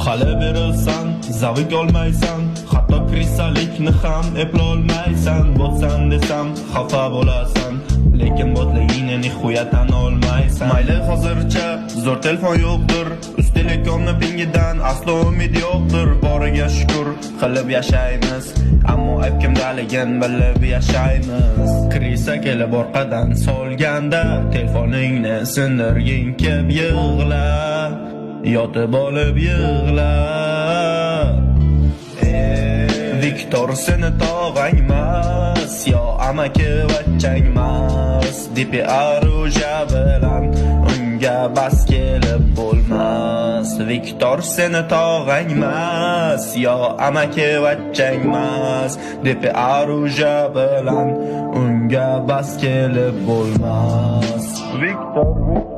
Hali berilsan, zavq olmaysan, hatto krisalikni ham eplolmaysan. Bo'lsam desam, xafa bo'lasan, lekin botligingni nihoya tan olmaysan. Mayli hozircha zo'r telefon yo'qdir, Uz Telekomni pingidan aslo umid yo'qdir. Boriga shukr qilib yashaymiz, ammo ayb kimdaligin bilib yashaymiz. Krisa kelib orqadan solganda, telefoningni sindirgin kelib yig'la, yotib olib yig'la. Viktor seni tog'angmas, yo amaki vachchangmas. DPR uja bilan unga bas kelib bo'lmas. Viktor seni tog'angmas, yo amaki vachchangmas. DPR uja bilan unga bas kelib bo'lmas. Viktor